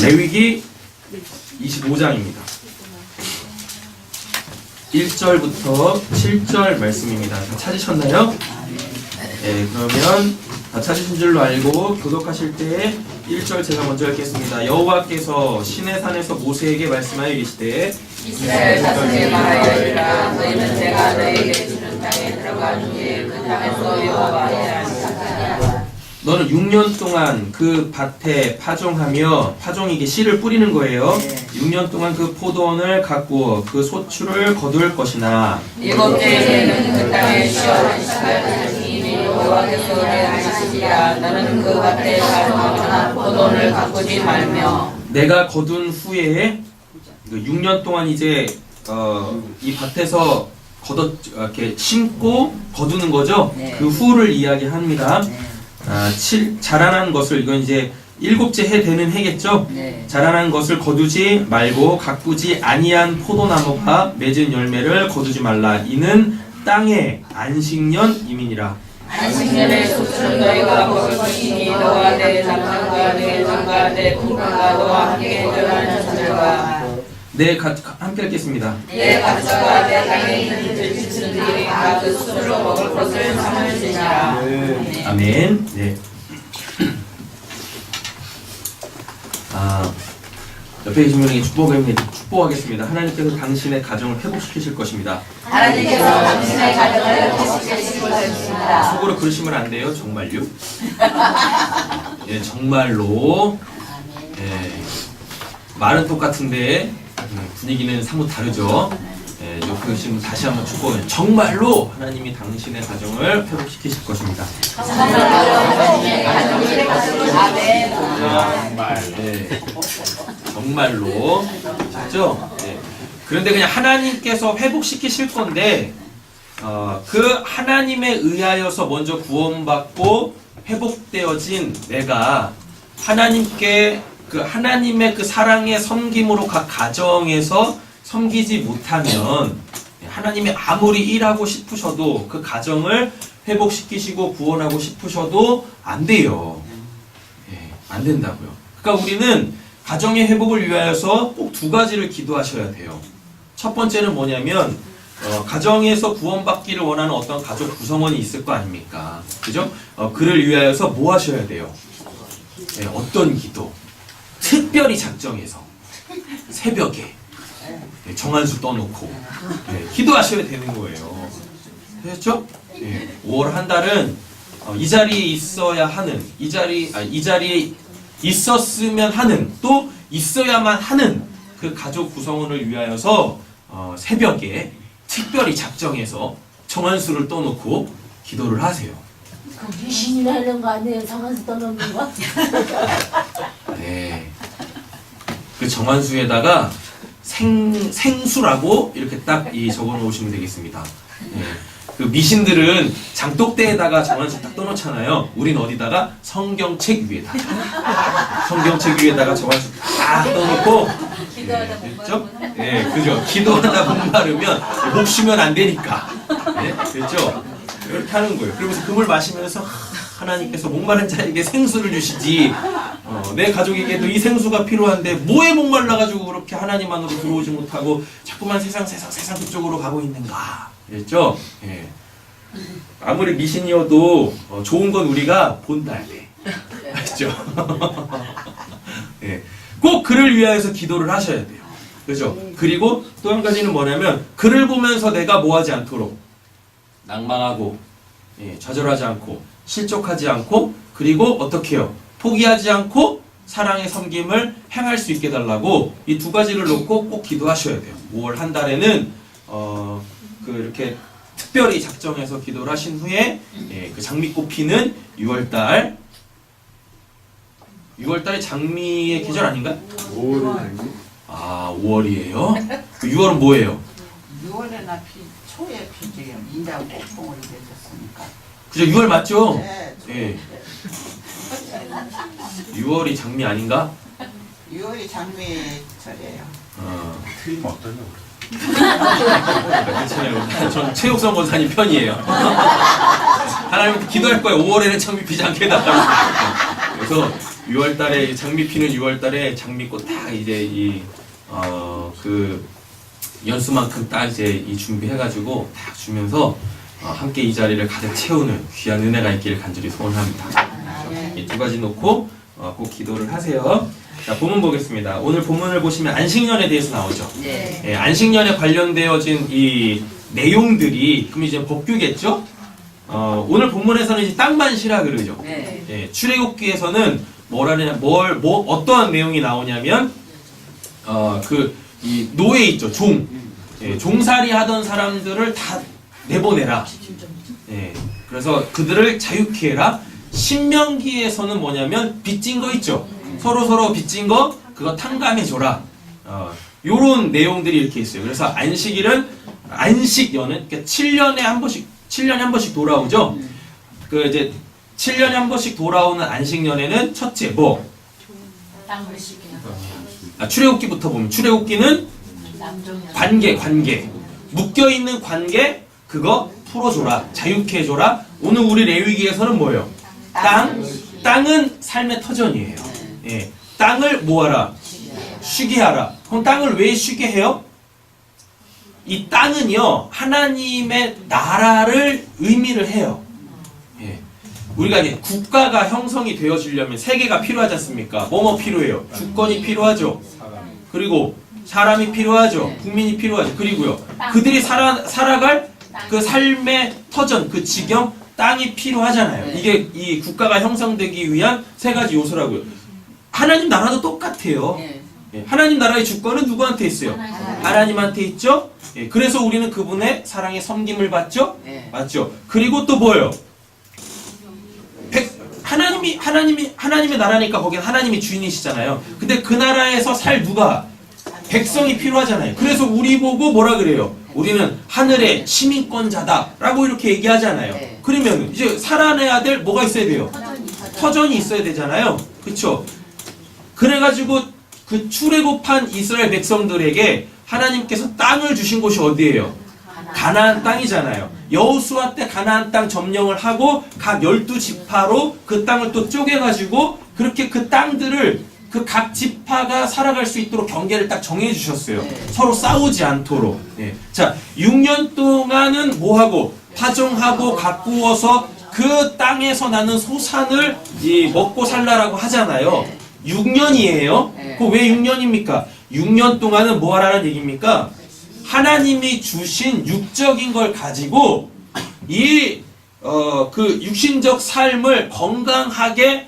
레위기 25장입니다. 1절부터 7절 말씀입니다. 다 찾으셨나요? 네, 그러면 다 찾으신 줄로 알고 교독하실 때 1절 제가 먼저 읽겠습니다. 여호와께서 시내산에서 모세에게 말씀하여 이르시되 이스라엘 자손에게 말하여이라 너희는 내가 너희에게 주는 땅에 들어간 후에 그 땅에서 여호와의 안식하리라. 너는 6년 동안 그 밭에 파종하며 파종이게 씨를 뿌리는 거예요. 6년 동안 그 포도원을 가꾸어 그 소출을 거둘 것이나 일곱째 해에는 그 땅에 쉬어 안식할 것이니 여호와께서 내 안식이라. 너는 그 밭에 파종하거나 포도원을 가꾸지 말며 내가 거둔 후에 6년 동안 이제 이 밭에서 이렇게 심고 거두는 거죠. 그 후를 이야기합니다. 자라난 것을 이건 이제 7째 해 되는 해겠죠. 자라난 것을 거두지 말고 가꾸지 아니한 포도나무가 맺은 열매를 거두지 말라. 이는 땅의 안식년 이민이라. 안식년의 소출은 너희가 먹을 것이니 너와 내 남편과 내 장과 내 부부가 너와 함께 들어가는 자들과 함께 읽겠습니다. 내 가축과 내 땅에 있는 들짐승들이 다 그 수로 먹을 것을 삼을지니라. 아멘. 네. 옆에 계신 분에게 축복하겠습니다. 하나님께서 당신의 가정을 회복시키실 것입니다. 하나님께서 당신의 가정을 회복시키실 것입니다. 속으로 그러시면 안 돼요. 정말요? 예, 정말로. 예, 말은 똑같은데 분위기는 사뭇 다르죠. 예, 옆에 계신 분 다시 한번 축복해요. 정말로 하나님이 당신의 가정을 회복시키실 것입니다. 정말로. 맞죠? 네. 그런데 그냥 하나님께서 회복시키실 건데 그 하나님에 의하여서 먼저 구원받고 회복되어진 내가 하나님의 그 사랑의 섬김으로 각 가정에서 섬기지 못하면 하나님이 아무리 일하고 싶으셔도 그 가정을 회복시키시고 구원하고 싶으셔도 안 돼요. 안 된다고요. 그러니까 우리는 가정의 회복을 위하여서 꼭 2가지를 기도하셔야 돼요. 첫 번째는 뭐냐면 가정에서 구원받기를 원하는 어떤 가족 구성원이 있을 거 아닙니까? 그죠? 그를 위하여서 뭐 하셔야 돼요? 어떤 기도? 특별히 작정해서 새벽에 정한수 떠놓고 기도하셔야 되는 거예요. 그렇죠? 5월 한 달은 이 자리에 있어야 하는, 이 자리에 있었으면 하는, 또 있어야만 하는 그 가족 구성원을 위하여서 새벽에 특별히 작정해서 정한수를 떠놓고 기도를 하세요. 그 귀신이 하는 거 아니에요? 정한수 떠놓는 거? 네. 그 정한수에다가 생수라고 이렇게 딱 적어 놓으시면 되겠습니다. 그 미신들은 장독대에다가 정한수 딱 떠놓잖아요. 우린 어디다가? 성경책 위에다가. 성경책 위에다가 정한수 딱 떠놓고. 그렇죠? 네, 그죠? 기도하다 목마르면 목 쉬면 안 되니까. 네, 그렇죠? 이렇게 하는 거예요. 그러면서 금을 마시면서 하나님께서 목마른 자에게 생수를 주시지. 내 가족에게도 이 생수가 필요한데 뭐에 목말라가지고 그렇게 하나님 안으로 들어오지 못하고 자꾸만 세상 그쪽으로 가고 있는가. 그랬죠? 예. 아무리 미신이어도 좋은 건 우리가 본다야 돼. 아시죠? 예. 꼭 그를 위하여서 기도를 하셔야 돼요. 그죠? 그리고 또 한 가지는 뭐냐면 그를 보면서 내가 뭐하지 않도록 낭망하고 좌절하지 않고 실족하지 않고 그리고 어떻게 해요? 포기하지 않고 사랑의 섬김을 행할 수 있게 달라고 이 2가지를 놓고 꼭 기도하셔야 돼요. 5월 한 달에는 이렇게 특별히 작정해서 기도를 하신 후에 그 장미꽃 피는 6월달 6월달이 장미의 계절 아닌가? 5월이 장미? 5월이에요? 6월은 뭐예요? 6월에나 초에 피지요. 인자고 뽕을 내줬으니까. 그죠? 6월 맞죠? 네. 예. 6월이 장미 아닌가? 6월이 장미철이에요. 틀리면 어떠냐고. 괜찮아요. 전 최욱선 권사님 편이에요. 하나님한테 기도할 거예요. 5월에는 장미 피지 않게 해달라고. 그래서 6월달에 장미 피는 6월달에 장미꽃 딱 이제 그 연수만큼 딱 이제 이 준비해가지고 딱 주면서 함께 이 자리를 가득 채우는 귀한 은혜가 있기를 간절히 소원합니다. 이 두 가지 놓고 꼭 기도를 하세요. 자, 본문 보겠습니다. 오늘 본문을 보시면 안식년에 대해서 나오죠. 네. 예, 안식년에 관련되어진 이 내용들이 그럼 이제 법규겠죠? 오늘 본문에서는 이제 땅반시라 그러죠. 네. 예, 출애굽기에서는 어떠한 내용이 나오냐면 이 노예 있죠, 종. 예, 종살이 하던 사람들을 다 내보내라. 예, 그래서 그들을 자유케 해라. 신명기에서는 뭐냐면 빚진 거 있죠. 서로 빚진 거 그거 탕감해줘라. 요런 내용들이 이렇게 있어요. 그래서 안식일은 안식년은 그러니까 7년에 한 번씩 돌아오죠. 그 이제 7년에 한 번씩 돌아오는 안식년에는 첫째 뭐? 출애굽기부터 보면 출애굽기는 관계 묶여있는 관계 그거 풀어줘라 자유케 해줘라. 오늘 우리 레위기에서는 뭐예요? 땅은 삶의 터전이에요. 예, 땅을 뭐하라? 쉬게 하라. 그럼 땅을 왜 쉬게 해요? 이 땅은요 하나님의 나라를 의미를 해요. 예, 우리가 이제 국가가 형성이 되어지려면 세계가 필요하지 않습니까? 뭐뭐 필요해요? 주권이 필요하죠. 그리고 사람이 필요하죠. 국민이 필요하죠. 그리고요 그들이 살아갈 그 삶의 터전, 그 지경, 땅이 필요하잖아요. 이게 이 국가가 형성되기 위한 세 가지 요소라고요. 하나님 나라도 똑같아요. 예, 하나님 나라의 주권은 누구한테 있어요? 하나님한테 있죠. 예, 그래서 우리는 그분의 사랑의 섬김을 받죠. 맞죠? 그리고 또 뭐예요? 하나님의 나라니까 거기는 하나님이 주인이시잖아요. 근데 그 나라에서 살 누가? 백성이 필요하잖아요. 그래서 우리 보고 뭐라 그래요? 우리는 하늘의 시민권자다라고 이렇게 얘기하잖아요. 그러면 이제 살아내야 될 뭐가 있어야 돼요? 터전이 있어야 되잖아요. 그렇죠? 그래가지고 그 출애굽한 이스라엘 백성들에게 하나님께서 땅을 주신 곳이 어디예요? 가나안 땅이잖아요. 여호수아 때 가나안 땅 점령을 하고 각 12지파로 그 땅을 또 쪼개가지고 그렇게 그 땅들을 그 각 지파가 살아갈 수 있도록 경계를 딱 정해 주셨어요. 서로 싸우지 않도록. 예. 자, 6년 동안은 뭐하고? 파종하고 가꾸어서 그 땅에서 나는 소산을 먹고 살라라고 하잖아요. 6년이에요. 그 왜 6년입니까? 6년 동안은 뭐 하라는 얘기입니까? 하나님이 주신 육적인 걸 가지고 그 육신적 삶을 건강하게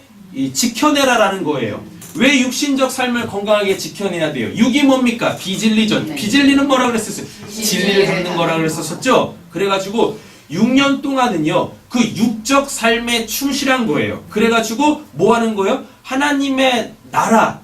지켜내라라는 거예요. 왜 육신적 삶을 건강하게 지켜내야 돼요? 육이 뭡니까? 비진리전. 비진리는 뭐라 그랬었어요? 진리를 담는 거라 그랬었죠? 그래가지고 6년 동안은요, 그 육적 삶에 충실한 거예요. 그래가지고 뭐 하는 거예요? 하나님의 나라.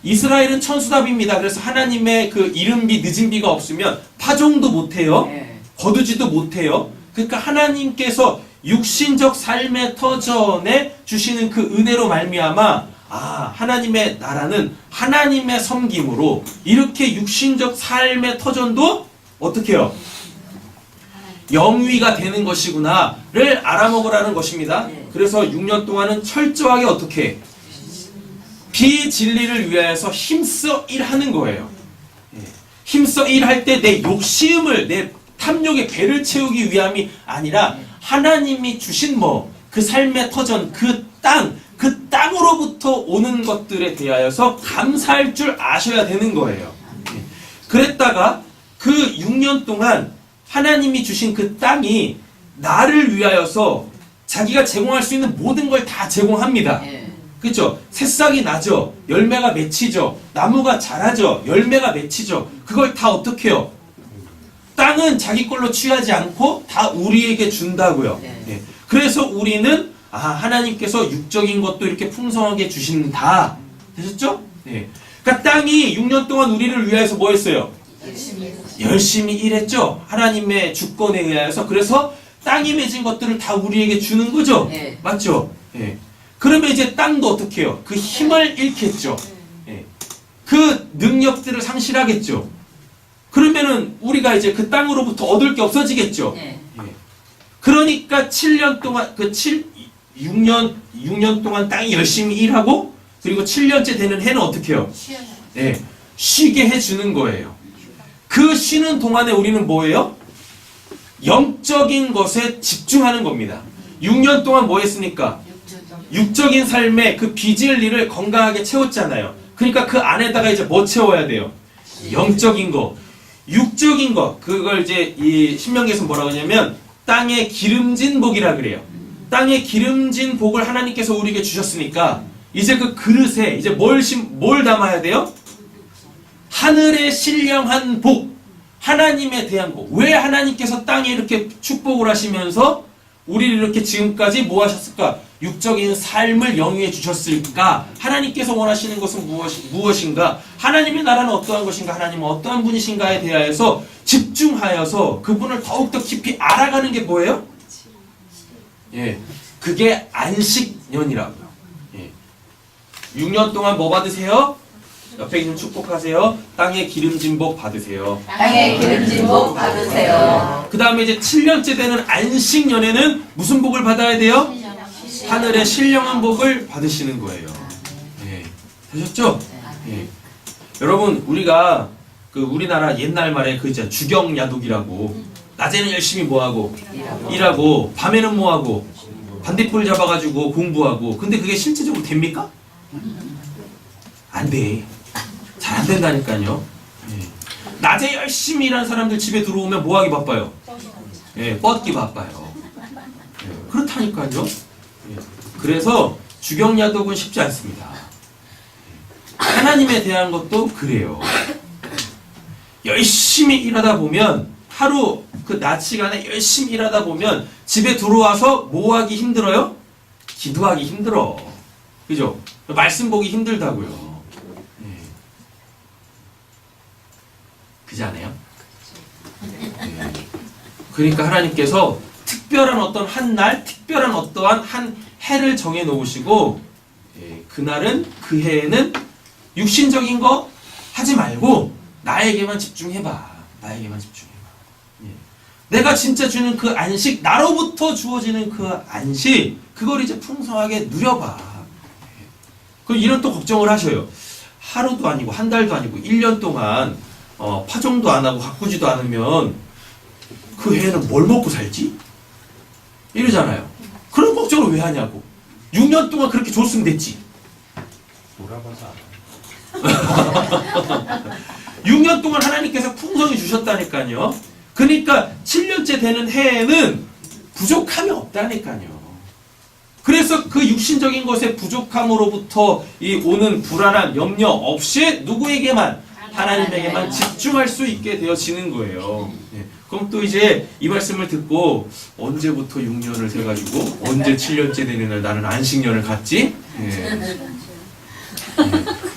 이스라엘은 천수답입니다. 그래서 하나님의 그 이른비 늦은비가 없으면 파종도 못해요. 거두지도 못해요. 그러니까 하나님께서 육신적 삶의 터전에 주시는 그 은혜로 말미암아 하나님의 나라는 하나님의 섬김으로 이렇게 육신적 삶의 터전도 어떻게 해요? 영위가 되는 것이구나를 알아먹으라는 것입니다. 그래서 6년 동안은 철저하게 어떻게 해? 비진리를 위하여서 힘써 일하는 거예요. 힘써 일할 때 내 욕심을 내 탐욕의 배를 채우기 위함이 아니라 하나님이 주신 그 삶의 터전, 그 땅으로부터 오는 것들에 대하여서 감사할 줄 아셔야 되는 거예요. 그랬다가 그 6년 동안 하나님이 주신 그 땅이 나를 위하여서 자기가 제공할 수 있는 모든 걸 다 제공합니다. 그렇죠? 새싹이 나죠. 열매가 맺히죠. 나무가 자라죠. 열매가 맺히죠. 그걸 다 어떻게 해요? 땅은 자기 걸로 취하지 않고 다 우리에게 준다고요. 그래서 우리는 하나님께서 육적인 것도 이렇게 풍성하게 주신다. 되셨죠? 그러니까 땅이 6년 동안 우리를 위하여서 뭐 했어요? 열심히 일했죠. 하나님의 주권에 의하여서. 그래서 땅이 맺은 것들을 다 우리에게 주는 거죠. 맞죠? 그러면 이제 땅도 어떻게 해요? 그 힘을 잃겠죠. 그 능력들을 상실하겠죠. 그러면은 우리가 이제 그 땅으로부터 얻을 게 없어지겠죠. 그러니까 7년 동안 6년 동안 땅이 열심히 일하고 그리고 7년째 되는 해는 어떻게 해요? 네, 쉬게 해주는 거예요. 그 쉬는 동안에 우리는 뭐예요? 영적인 것에 집중하는 겁니다. 6년 동안 뭐 했습니까? 육적인 삶의 그 빚을 일을 건강하게 채웠잖아요. 그러니까 그 안에다가 이제 뭐 채워야 돼요? 영적인 거. 육적인 거. 그걸 이제 이 신명기에서 뭐라고 하냐면 땅에 기름진 복이라 그래요. 땅에 기름진 복을 하나님께서 우리에게 주셨으니까 이제 그 그릇에 이제 뭘 담아야 돼요? 하늘의 신령한 복. 하나님에 대한 복. 왜 하나님께서 땅에 이렇게 축복을 하시면서 우리를 이렇게 지금까지 뭐 하셨을까? 육적인 삶을 영위해 주셨을까? 하나님께서 원하시는 것은 무엇인가? 하나님의 나라는 어떠한 것인가? 하나님은 어떠한 분이신가에 대하여서 집중하여서 그분을 더욱더 깊이 알아가는 게 뭐예요? 예, 그게 안식년이라고요. 예. 6년 동안 뭐 받으세요? 옆에 있는 축복하세요. 땅에 기름진 복 받으세요. 땅에 기름진 복 받으세요. 그 다음에 이제 7년째 되는 안식년에는 무슨 복을 받아야 돼요? 하늘의 신령한 복을 받으시는 거예요. 예. 되셨죠? 예. 여러분, 우리가 그 우리나라 옛날 말에 그 있잖아요. 주경야독이라고. 낮에는 열심히 뭐하고? 일하고, 밤에는 뭐하고? 반딧불 잡아가지고 공부하고. 근데 그게 실제적으로 됩니까? 안 돼. 잘 안 된다니까요. 예. 낮에 열심히 일하는 사람들 집에 들어오면 뭐하기 바빠요? 예, 뻗기 바빠요. 예, 그렇다니까요. 예. 그래서 주경야독은 쉽지 않습니다. 하나님에 대한 것도 그래요. 열심히 일하다 보면 하루 그 낮 시간에 열심히 일하다 보면 집에 들어와서 뭐 하기 힘들어요? 기도하기 힘들어. 그죠? 말씀 보기 힘들다고요. 그지 않아요? 네. 그러니까 하나님께서 특별한 어떤 한 날, 특별한 어떠한 한 해를 정해 놓으시고 그날은 그 해에는 육신적인 거 하지 말고 나에게만 집중해봐. 나에게만 집중해봐. 내가 진짜 주는 그 안식, 나로부터 주어지는 그 안식, 그걸 이제 풍성하게 누려봐. 그럼 이런 또 걱정을 하셔요. 하루도 아니고 한 달도 아니고 1년 동안 파종도 안 하고 가꾸지도 않으면 그 해는 뭘 먹고 살지? 이러잖아요. 그런 걱정을 왜 하냐고. 6년 동안 그렇게 줬으면 됐지. 돌아봐서 알아요. 6년 동안 하나님께서 풍성히 주셨다니까요. 그러니까 7년째 되는 해에는 부족함이 없다니까요. 그래서 그 육신적인 것의 부족함으로부터 오는 불안한 염려 없이 누구에게만? 하나님에게만 집중할 수 있게 되어지는 거예요. 예. 그럼 또 이제 이 말씀을 듣고 언제부터 6년을 세가지고 언제 7년째 되는 날 나는 안식년을 갖지? 예.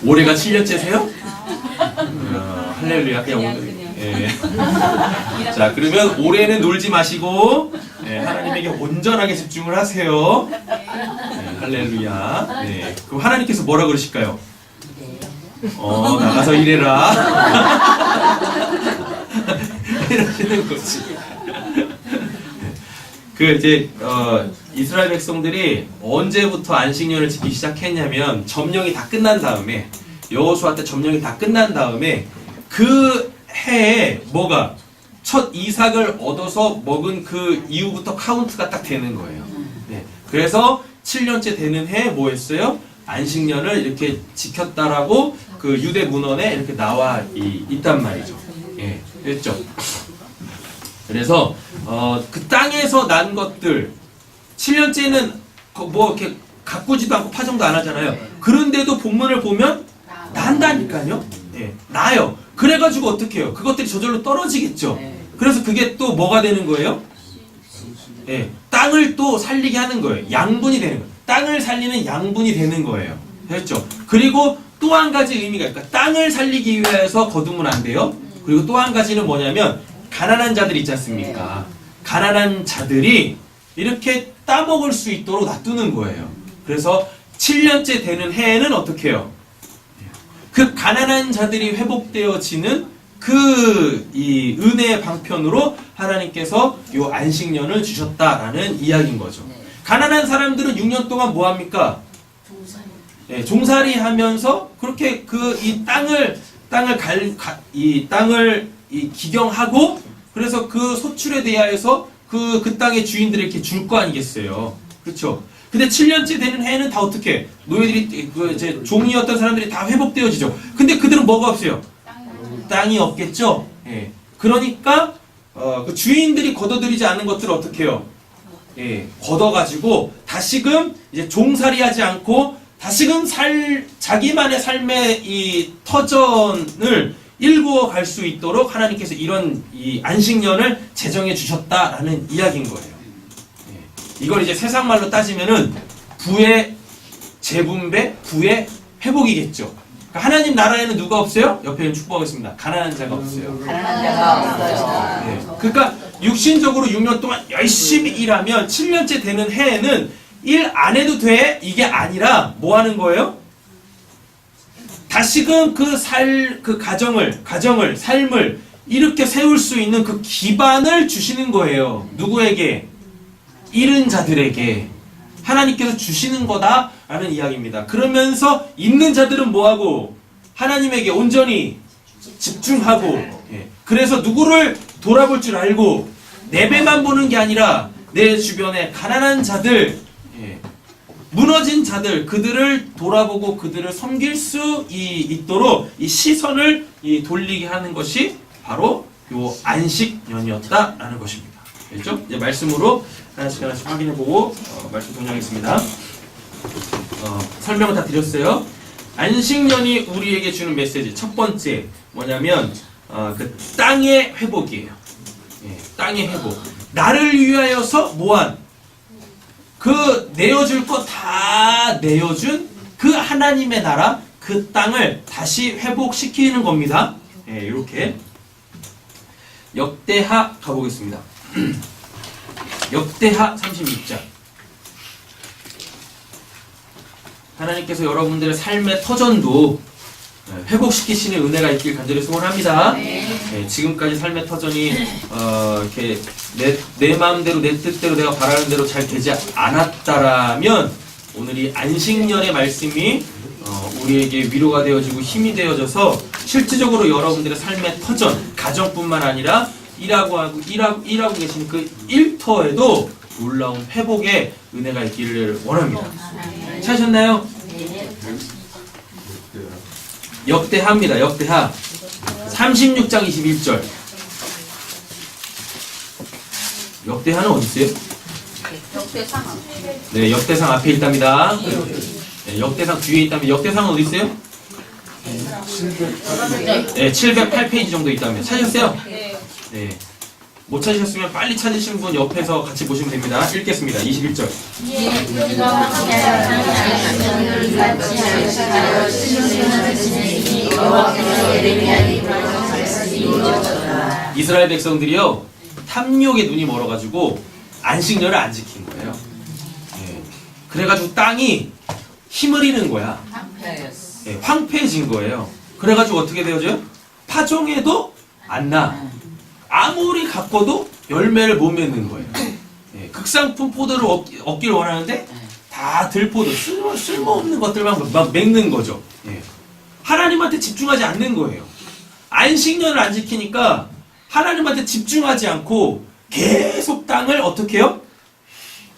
올해가 7년째세요? 할렐루야. 그냥 오늘. 예. 자, 그러면 올해는 놀지 마시고 하나님에게 온전하게 집중을 하세요. 할렐루야. 네. 그럼 하나님께서 뭐라 그러실까요? 나가서 일해라. 이러시는 거지. 그 이제 이스라엘 백성들이 언제부터 안식년을 지키기 시작했냐면 점령이 다 끝난 다음에 여호수아 때 점령이 다 끝난 다음에 그 해에 뭐가 첫 이삭을 얻어서 먹은 그 이후부터 카운트가 딱 되는 거예요. 네. 그래서 7년째 되는 해에 뭐 했어요? 안식년을 이렇게 지켰다라고 그 유대 문헌에 이렇게 나와 있단 말이죠. 예, 됐죠? 그래서 그 땅에서 난 것들 7년째는 뭐 이렇게 가꾸지도 않고 파종도 안 하잖아요. 그런데도 본문을 보면 난다니까요. 예, 나요. 그래가지고 어떻게 해요? 그것들이 저절로 떨어지겠죠. 그래서 그게 또 뭐가 되는 거예요? 예, 땅을 또 살리게 하는 거예요. 양분이 되는 거예요. 땅을 살리는 양분이 되는 거예요. 됐죠? 그리고 또 한 가지 의미가 있으니까 땅을 살리기 위해서 거두면 안 돼요. 그리고 또 한 가지는 뭐냐면 가난한 자들 있지 않습니까? 가난한 자들이 이렇게 따먹을 수 있도록 놔두는 거예요. 그래서 7년째 되는 해에는 어떻게 해요? 그 가난한 자들이 회복되어지는 이 은혜의 방편으로 하나님께서 요 안식년을 주셨다라는 이야기인 거죠. 가난한 사람들은 6년 동안 뭐 합니까? 예, 종살이 하면서 그렇게 이 땅을 기경하고 그래서 그 소출에 대하여서 그 땅의 주인들이 이렇게 줄 거 아니겠어요. 그렇죠? 근데 7년째 되는 해는 다 어떻게? 노예들이 이제 종이었던 사람들이 다 회복되어지죠. 근데 그들은 뭐가 없어요? 땅이 없겠죠. 예. 그러니까 그 주인들이 걷어들이지 않는 것들을 어떻게 해요? 예, 걷어가지고 다시금 이제 종살이하지 않고 다시금 자기만의 삶의 이 터전을 일구어 갈 수 있도록 하나님께서 이런 이 안식년을 제정해 주셨다라는 이야기인 거예요. 예, 이걸 이제 세상 말로 따지면은 부의 재분배, 부의 회복이겠죠. 그러니까 하나님 나라에는 누가 없어요? 옆에 있는 축복하겠습니다. 가난한 자가 없어요. 가난한 자가 없어요. 네. 그러니까 육신적으로 6년 동안 열심히 일하면 7년째 되는 해에는 일 안 해도 돼 이게 아니라 뭐 하는 거예요? 다시금 그 가정을 삶을 이렇게 세울 수 있는 그 기반을 주시는 거예요. 누구에게? 잃은 자들에게 하나님께서 주시는 거다라는 이야기입니다. 그러면서 있는 자들은 뭐하고? 하나님에게 온전히 집중하고, 예. 그래서 누구를 돌아볼 줄 알고 내 배만 보는 게 아니라 내 주변에 가난한 자들, 예. 무너진 자들, 그들을 돌아보고 그들을 섬길 수 있도록 이 시선을 돌리게 하는 것이 바로 요 안식년이었다라는 것입니다. 알죠? 이제 말씀으로 하나씩 확인해보고 말씀 동정하겠습니다. 설명을 다 드렸어요. 안식년이 우리에게 주는 메시지 첫 번째 뭐냐면 그 땅의 회복이에요. 예, 땅의 회복. 나를 위하여서 뭐한 그 내어줄 거 다 내어준 그 하나님의 나라 그 땅을 다시 회복시키는 겁니다. 예, 이렇게 역대하 가보겠습니다. 역대하 36장. 하나님께서 여러분들의 삶의 터전도 회복시키시는 은혜가 있길 간절히 소원합니다. 네, 지금까지 삶의 터전이 이렇게 내 마음대로 내 뜻대로 내가 바라는 대로 잘 되지 않았다라면 오늘 이 안식년의 말씀이 우리에게 위로가 되어지고 힘이 되어져서 실질적으로 여러분들의 삶의 터전, 가정뿐만 아니라 일하고 계신 그 일터에도 놀라운 회복의 은혜가 있기를 원합니다. 찾으셨나요? 역대하입니다. 역대하 36장 21절. 역대하는 어디 있어요? 역대상. 네, 역대상 앞에 있답니다. 네, 역대상 뒤에 있답니다. 역대상은 어디 있어요? 네, 708페이지 정도 있답니다. 찾으셨어요? 네. 못 찾으셨으면 빨리 찾으신 분 옆에서 같이 보시면 됩니다. 읽겠습니다. 21절. 이스라엘 백성들이요 탐욕에 눈이 멀어가지고 안식년을 안 지킨 거예요. 예. 그래가지고 땅이 힘을 잃는 거야. 예, 황폐해진 거예요. 그래가지고 어떻게 되어져요? 파종해도 안 나. 아무리 가꿔도 열매를 못 맺는 거예요. 예, 극상품 포도를 얻기를 원하는데 다 들포도 쓸모없는 것들만 막 맺는 거죠. 예. 하나님한테 집중하지 않는 거예요. 안식년을 안 지키니까 하나님한테 집중하지 않고 계속 땅을 어떻게 해요?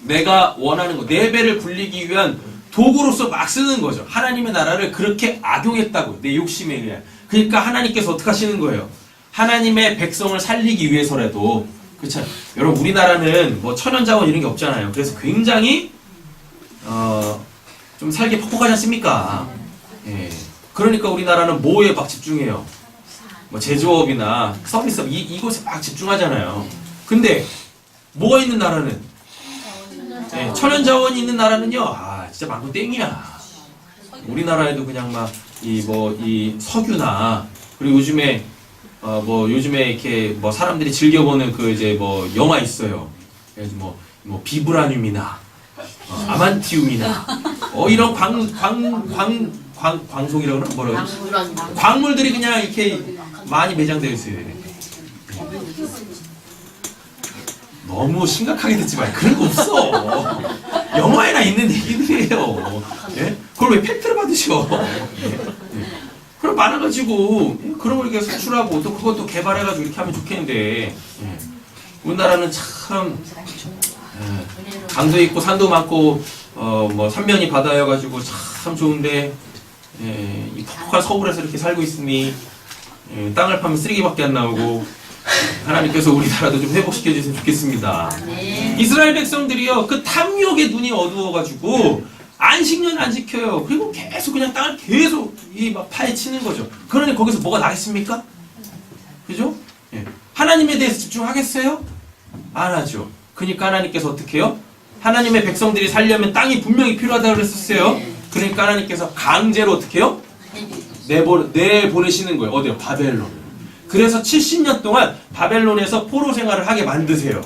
내가 원하는 거, 내 배를 굴리기 위한 도구로서 막 쓰는 거죠. 하나님의 나라를 그렇게 악용했다고, 내 욕심에 의해. 그러니까 하나님께서 어떻게 하시는 거예요? 하나님의 백성을 살리기 위해서라도, 그렇죠? 여러분, 우리나라는 뭐 천연자원 이런 게 없잖아요. 그래서 굉장히, 좀 살기 퍽퍽하지 않습니까? 예. 그러니까 우리나라는 뭐에 막 집중해요? 뭐 제조업이나 서비스업, 이곳에 막 집중하잖아요. 근데, 뭐가 있는 나라는? 예, 천연자원이 있는 나라는요, 진짜 망고 땡이야. 우리나라에도 그냥 막, 이 석유나, 그리고 요즘에 이렇게 뭐 사람들이 즐겨보는 그 이제 뭐 영화 있어요. 그래서 뭐 비브라늄이나, 아만티움이나, 이런 광송이라고 그러나? 뭐라고 그러지? 광물들이 그냥 이렇게 많이 매장되어 있어요. 너무 심각하게 듣지 말고 그런 거 없어. 영화에나 있는 얘기들이에요. 예? 그걸 왜 팩트를 받으셔? 예? 그럼 많아가지고 그런 걸 이렇게 수출하고 또 그것도 개발해가지고 이렇게 하면 좋겠는데 예. 우리나라는 참 강도 있고 산도 많고 뭐 삼면이 바다여가지고 참 좋은데 이 퍽퍽한 서울에서 이렇게 살고 있으니 땅을 파면 쓰레기밖에 안 나오고 하나님께서 우리나라도 좀 회복시켜 주셨으면 좋겠습니다. 이스라엘 백성들이요 그 탐욕의 눈이 어두워가지고 안식년 안 지켜요. 그리고 계속 그냥 땅을 계속 막 파헤치는 거죠. 그러니 거기서 뭐가 나겠습니까? 그죠? 예. 하나님에 대해서 집중하겠어요? 안 하죠. 그러니까 하나님께서 어떻게 해요? 하나님의 백성들이 살려면 땅이 분명히 필요하다고 그랬었어요. 그러니까 하나님께서 강제로 어떻게 해요? 내보내시는 거예요. 어디요? 바벨론. 그래서 70년 동안 바벨론에서 포로 생활을 하게 만드세요.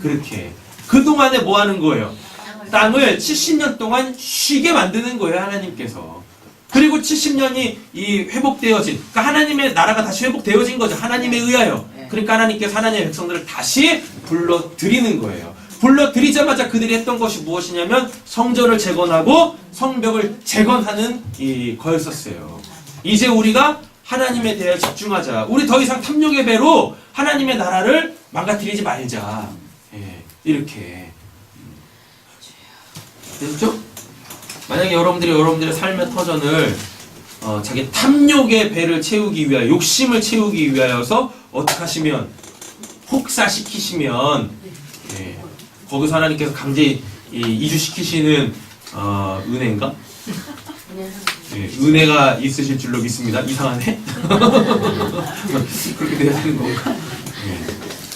그렇게. 그동안에 뭐 하는 거예요? 땅을 70년 동안 쉬게 만드는 거예요. 하나님께서. 그리고 70년이 이 회복되어진, 그러니까 하나님의 나라가 다시 회복되어진 거죠. 하나님에 의하여. 그러니까 하나님께서 하나님의 백성들을 다시 불러들이는 거예요. 불러들이자마자 그들이 했던 것이 무엇이냐면 성전을 재건하고 성벽을 재건하는 거였었어요. 이제 우리가 하나님에 대해 집중하자. 우리 더 이상 탐욕의 배로 하나님의 나라를 망가뜨리지 말자. 예, 이렇게. 됐죠? 만약에 여러분들의 삶의 터전을 자기 탐욕의 배를 채우기 위하여, 욕심을 채우기 위하여서 어떻게 하시면 혹사시키시면 예, 거기서 하나님께서 강제 이주시키시는 은혜인가? 예, 은혜가 있으실 줄로 믿습니다. 이상하네? 그렇게 돼야 되는 건가? 예,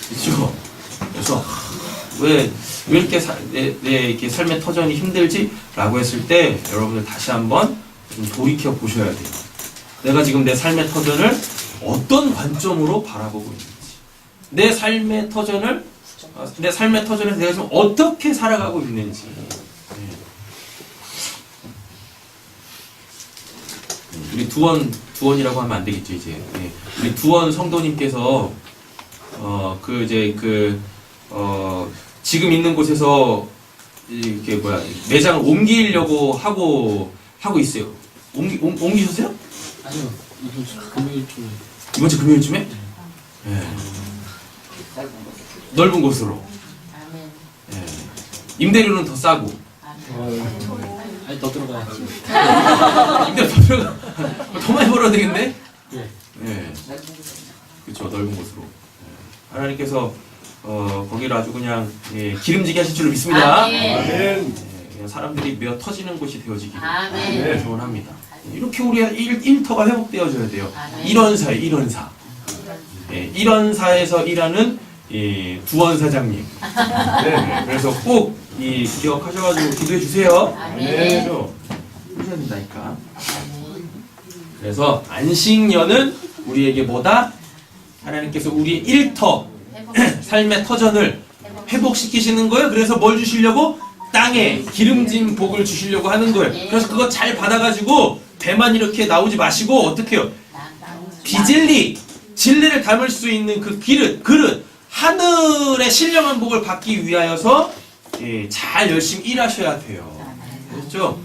그렇죠? 그래서 왜 이렇게 내 이렇게 삶의 터전이 힘들지? 라고 했을 때 여러분들 다시 한번 좀 돌이켜 보셔야 돼요. 내가 지금 내 삶의 터전을 어떤 관점으로 바라보고 있는지, 내 삶의 터전에서 내가 지금 어떻게 살아가고 있는지. 우리 두원이라고 하면 안 되겠죠, 이제. 우리 두원 성도님께서 지금 있는 곳에서 이렇게 매장을 옮기려고 하고 있어요. 옮기셨어요? 아니요, 이번 주 금요일쯤에. 이번 주 금요일쯤에? 네. 넓은 곳으로. 네. 임대료는 더 싸고. 아니 더 들어가요. 임대료 더 들어가. 더 많이 벌어야 되겠네? 예. 네. 그렇죠, 넓은 곳으로. 네. 하나님께서 거기를 아주 그냥 기름지게 하실 줄로 믿습니다. 아멘. 그냥 사람들이 메어 터지는 곳이 되어지기를 아멘. 소원합니다. 이렇게 우리가 일터가 회복되어져야 돼요. 아멘. 이런 사. 이런 사에서 일하는 두원 사장님. 네, 그래서 꼭 기억하셔가지고 기도해 주세요. 아멘. 그러셔야 된다니까. 그래서 안식년은 우리에게 뭐다? 하나님께서 우리의 일터, 삶의 터전을 회복시키시는 거예요. 그래서 뭘 주시려고? 땅에 기름진 복을 주시려고 하는 거예요. 그래서 그거 잘 받아가지고 배만 이렇게 나오지 마시고 어떻게 해요? 비젤리, 진리를 담을 수 있는 그 그릇, 하늘의 신령한 복을 받기 위하여서 잘 열심히 일하셔야 돼요. 그렇죠?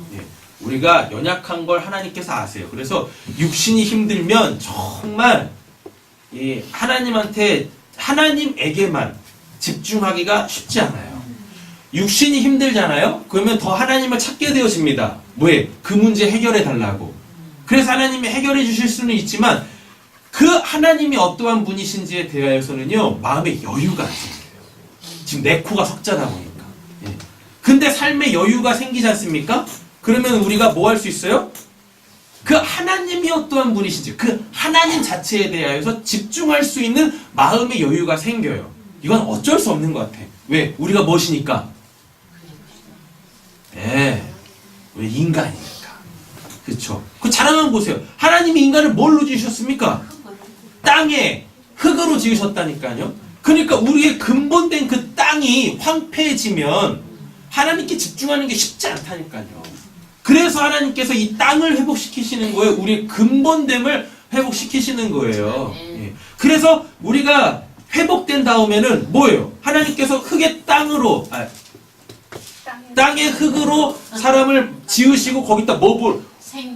우리가 연약한 걸 하나님께서 아세요. 그래서 육신이 힘들면 정말 하나님에게만 집중하기가 쉽지 않아요. 육신이 힘들잖아요. 그러면 더 하나님을 찾게 되어집니다. 왜? 그 문제 해결해 달라고. 그래서 하나님이 해결해 주실 수는 있지만 그 하나님이 어떠한 분이신지에 대하여서는요 마음에 여유가 안 생겨요. 지금 내 코가 석자다 보니까. 근데 삶에 여유가 생기지 않습니까? 그러면 우리가 뭐 할 수 있어요? 그 하나님이 어떠한 분이신지 그 하나님 자체에 대하여서 집중할 수 있는 마음의 여유가 생겨요. 이건 어쩔 수 없는 것 같아. 왜? 우리가 무엇이니까? 우리 인간이니까. 그렇죠? 그 자랑한 보세요. 하나님이 인간을 뭘로 지으셨습니까? 땅에 흙으로 지으셨다니까요. 그러니까 우리의 근본된 그 땅이 황폐해지면 하나님께 집중하는 게 쉽지 않다니까요. 그래서 하나님께서 이 땅을 회복시키시는 거예요. 우리의 근본됨을 회복시키시는 거예요. 그래서 우리가 회복된 다음에는 뭐예요? 하나님께서 흙의 땅으로 땅의 흙으로 사람을 지으시고 거기다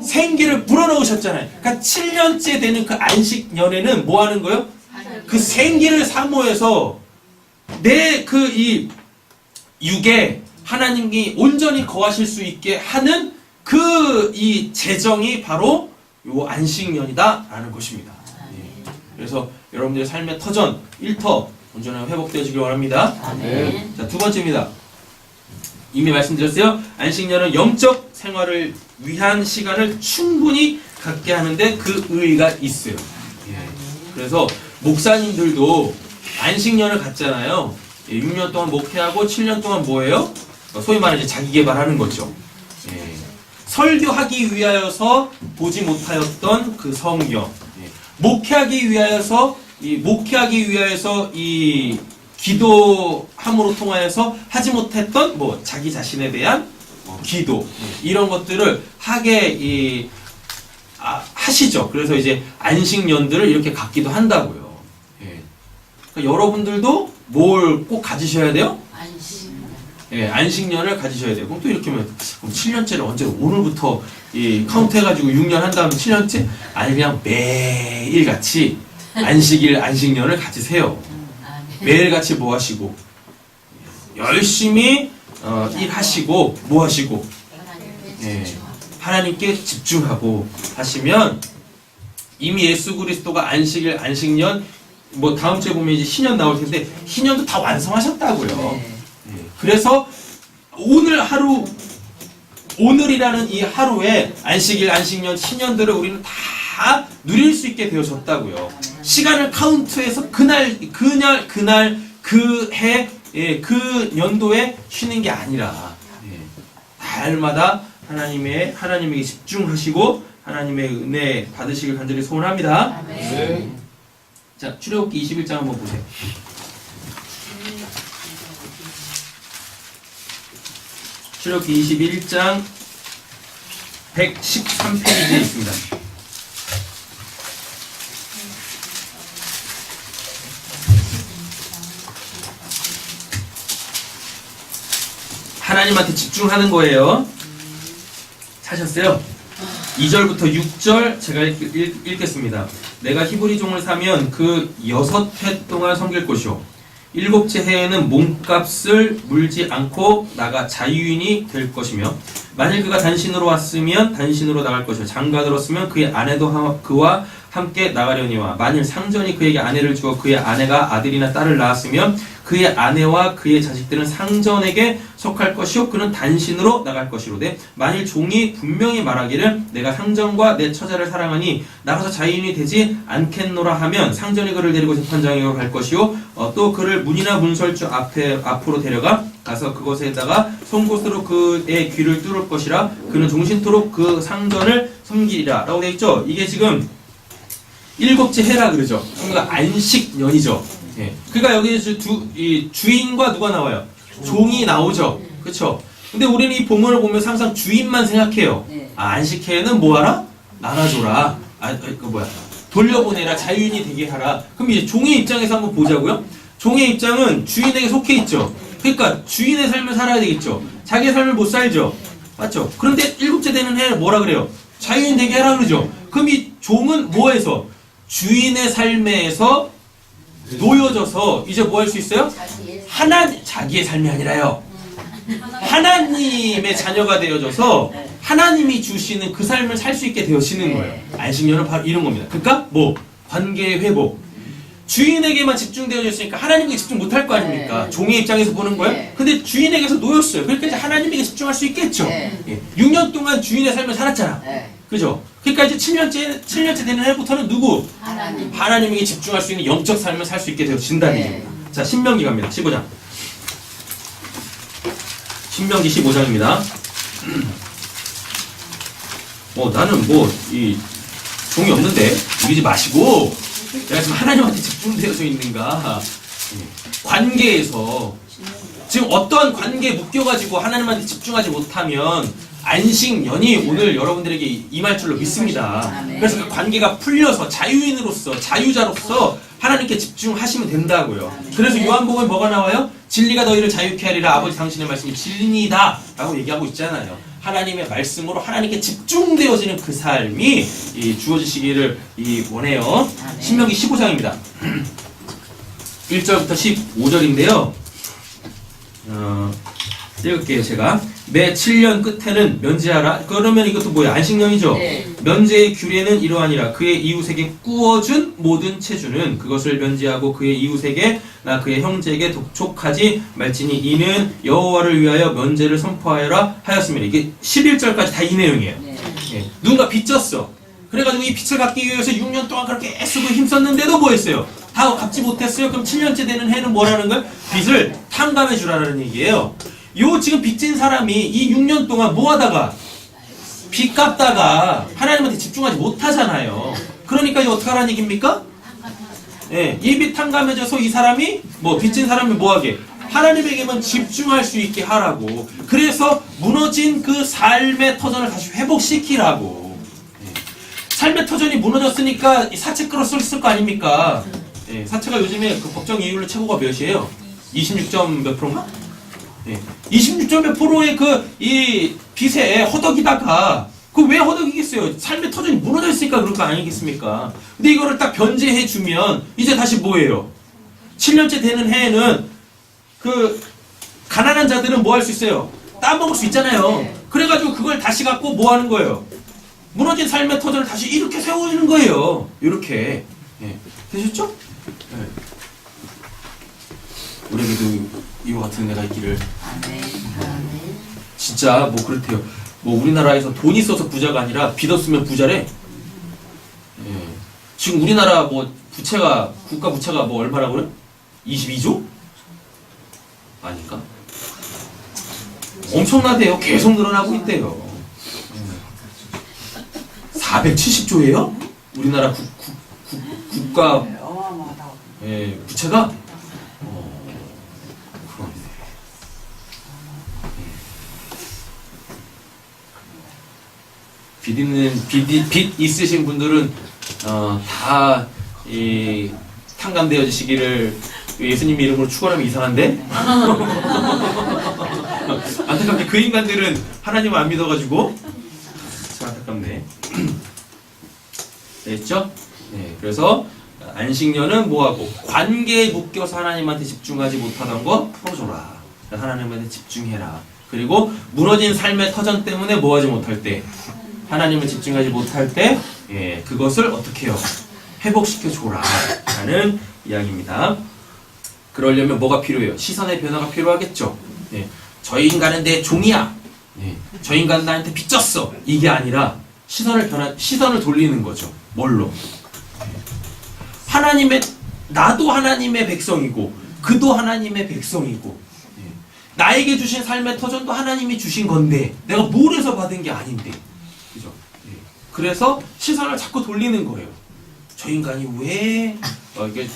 생기를 불어넣으셨잖아요. 그러니까 7년째 되는 그 안식년에는 뭐 하는 거예요? 그 생기를 사모해서 내 그 이 육에 하나님이 온전히 거하실 수 있게 하는 그 이 재정이 바로 요 안식년이다라는 것입니다. 예. 그래서 여러분들의 삶의 터전 1터 온전하게 회복되어지길 원합니다. 아멘. 자, 두 번째입니다. 이미 말씀드렸어요. 안식년은 영적 생활을 위한 시간을 충분히 갖게 하는데 그 의의가 있어요. 예. 그래서 목사님들도 안식년을 갖잖아요. 6년 동안 목회하고 7년 동안 뭐예요? 소위 말해 자기 개발하는 거죠. 예. 설교하기 위하여서 보지 못하였던 그 성경, 예. 목회하기 위하여서 이 기도함으로 통하여서 하지 못했던 뭐 자기 자신에 대한 기도, 이런 것들을 하게 하시죠. 그래서 이제 안식년들을 이렇게 갖기도 한다고요. 예. 그러니까 여러분들도 뭘 꼭 가지셔야 돼요? 예, 안식년을 가지셔야 돼요. 그럼 또 이렇게 하면 그럼 7년째를 언제 오늘부터 카운트해가지고 6년 한 다음에 7년째? 아니 그냥 매일같이 안식년을 가지세요. 매일같이 뭐 하시고 열심히 일하시고 뭐 하시고 하나님께 집중하고 하시면 이미 예수 그리스도가 안식년 뭐 다음 주에 보면 이제 신년 나올 텐데 신년도 다 완성하셨다고요. 그래서 오늘이라는 이 하루에 안식년, 신년들을 우리는 다 누릴 수 있게 되어졌다고요. 시간을 카운트해서 그날, 그 해, 그 연도에 쉬는 게 아니라, 날마다 하나님에게 집중하시고, 하나님의 은혜 받으시길 간절히 소원합니다. 아멘. 자, 출애굽기 21장 한번 보세요. 출애굽기 21장 113페이지에 있습니다. 하나님한테 집중하는 거예요. 찾았어요? 2절부터 6절 제가 읽겠습니다. 내가 히브리 종을 사면 그 6해 동안 섬길 것이요 7째 해에는 몸값을 물지 않고 나가 자유인이 될 것이며 만일 그가 단신으로 왔으면 단신으로 나갈 것이요 장가 들었으면 그의 아내도 그와 함께 나가려니와 만일 상전이 그에게 아내를 주어 그의 아내가 아들이나 딸을 낳았으면 그의 아내와 그의 자식들은 상전에게 속할 것이요 그는 단신으로 나갈 것이로되 만일 종이 분명히 말하기를 내가 상전과 내 처자를 사랑하니 나가서 자유인이 되지 않겠노라 하면 상전이 그를 데리고 재판장으로 갈 것이요 또 그를 문이나 문설주 앞으로 데려가 가서 그것에다가 송곳으로 그의 귀를 뚫을 것이라 그는 종신토록 그 상전을 섬기리라 라고 되어 있죠. 이게 지금 7째 해라 그러죠. 그러니까 안식년이죠. 예. 그러니까 여기 주인과 누가 나와요? 종이 나오죠. 그렇죠? 근데 우리는 이 본문을 보면 항상 주인만 생각해요. 안식해는 뭐하라? 나눠줘라. 돌려보내라. 자유인이 되게 하라. 그럼 이제 종의 입장에서 한번 보자고요. 종의 입장은 주인에게 속해 있죠. 그러니까 주인의 삶을 살아야 되겠죠. 자기의 삶을 못 살죠. 맞죠? 그런데 7째 되는 해에 뭐라 그래요? 자유인 되게 하라 그러죠. 그럼 이 종은 뭐해서? 주인의 삶에서 놓여져서 이제 뭐 할 수 있어요? 자기의 삶이 아니라요. 하나님의 자녀가 되어져서 하나님이 주시는 그 삶을 살 수 있게 되어지는 거예요. 안식년은 바로 이런 겁니다. 그러니까 뭐 관계의 회복. 주인에게만 집중되어 있으니까 하나님께 집중 못할 거 아닙니까? 종의 입장에서 보는 거예요. 근데 주인에게서 놓였어요. 그러니까 이제 하나님에게 집중할 수 있겠죠. 6년 동안 주인의 삶을 살았잖아. 그죠? 그러니까 이제 7년째 되는 해부터는 누구? 하나님에게 집중할 수 있는 영적 삶을 살 수 있게 되어진다는 얘기입니다. 자, 신명기 갑니다. 15장. 신명기 15장입니다. 나는 종이 없는데 이러지 마시고 내가 지금 하나님한테 집중되어져 있는가. 관계에서 지금 어떠한 관계에 묶여가지고 하나님한테 집중하지 못하면 안식년이 오늘 여러분들에게 임할 줄로 믿습니다. 그래서 그 관계가 풀려서 자유인으로서 자유자로서 하나님께 집중하시면 된다고요. 그래서 요한복음에 뭐가 나와요? 진리가 너희를 자유케 하리라. 아버지 당신의 말씀이 진리다 라고 얘기하고 있잖아요. 하나님의 말씀으로 하나님께 집중되어지는 그 삶이 주어지시기를 원해요. 신명기 15장입니다. 1절부터 15절인데요. 읽을게요. 제가 매 7년 끝에는 면제하라. 그러면 이것도 뭐야? 안식년이죠. 네. 면제의 규례는 이러하니라. 그의 이웃에게 꾸어준 모든 체주는 그것을 면제하고 그의 이웃에게 나 그의 형제에게 독촉하지 말지니 이는 여호와를 위하여 면제를 선포하여라 하였습니다. 이게 11절까지 다 이 내용이에요. 네. 예. 누군가 빚졌어. 그래가지고 이 빚을 갚기 위해서 6년 동안 그렇게 애쓰고 힘썼는데도 뭐 했어요? 다 갚지 못했어요. 그럼 7년째 되는 해는 뭐라는 거예요? 빚을 탕감해 주라는 얘기예요. 요 지금 빚진 사람이 이 6년 동안 뭐 하다가 빚 갚다가 하나님한테 집중하지 못하잖아요. 그러니까 이제 어떻게 하라는 얘기입니까? 예, 이 빚 탕감해줘서 이 사람이 뭐 빚진 사람이 뭐하게 하나님에게만 집중할 수 있게 하라고. 그래서 무너진 그 삶의 터전을 다시 회복시키라고. 예. 삶의 터전이 무너졌으니까 사채 끌었을 거 아닙니까? 예, 사채가 요즘에 그 법정 이율로 최고가 몇이에요? 26점 몇 프로인가? 예, 26점 몇 프로의 이 빚에 허덕이다가 그 왜 허덕이겠어요? 삶의 터전이 무너져 있으니까 그럴 거 아니겠습니까? 근데 이거를 딱 변제해 주면 이제 다시 뭐예요? 7년째 되는 해에는 그 가난한 자들은 뭐 할 수 있어요? 따먹을 수 있잖아요. 그래가지고 그걸 다시 갖고 뭐 하는 거예요? 무너진 삶의 터전을 다시 이렇게 세우는 거예요. 이렇게. 예. 되셨죠? 예. 우리에게도 이와 같은 은혜가 있기를. 진짜 뭐 그렇대요. 뭐 우리나라에서 돈 있어서 부자가 아니라 빚 없으면 부자래. 예. 지금 우리나라 뭐 부채가 국가 부채가 뭐 얼마라고 그래? 22조? 아닌가? 엄청나대요. 계속 늘어나고 있대요. 470조예요? 우리나라 국가 어마어마하다고. 부채가? 빚 있으신 분들은 다 탕감되어지시기를 예수님 이름으로 축원하면 이상한데? 안타깝게 그 인간들은 하나님을 안 믿어가지고 참 안타깝네. 됐죠? 네, 그래서 안식년은 뭐하고 관계에 묶여서 하나님한테 집중하지 못하던 거 풀어줘라. 하나님한테 집중해라. 그리고 무너진 삶의 터전 때문에 뭐하지 못할 때 하나님을 집중하지 못할 때 그것을 어떻게 해요? 회복시켜줘라 라는 이야기입니다. 그러려면 뭐가 필요해요? 시선의 변화가 필요하겠죠. 저 인간은 내 종이야. 저 인간은 나한테 빚졌어. 이게 아니라 시선을 돌리는 거죠. 뭘로? 나도 하나님의 백성이고 그도 하나님의 백성이고 나에게 주신 삶의 터전도 하나님이 주신 건데 내가 뭘 해서 받은 게 아닌데. 그죠? 그래서 시선을 자꾸 돌리는 거예요. 저 인간이 왜 이게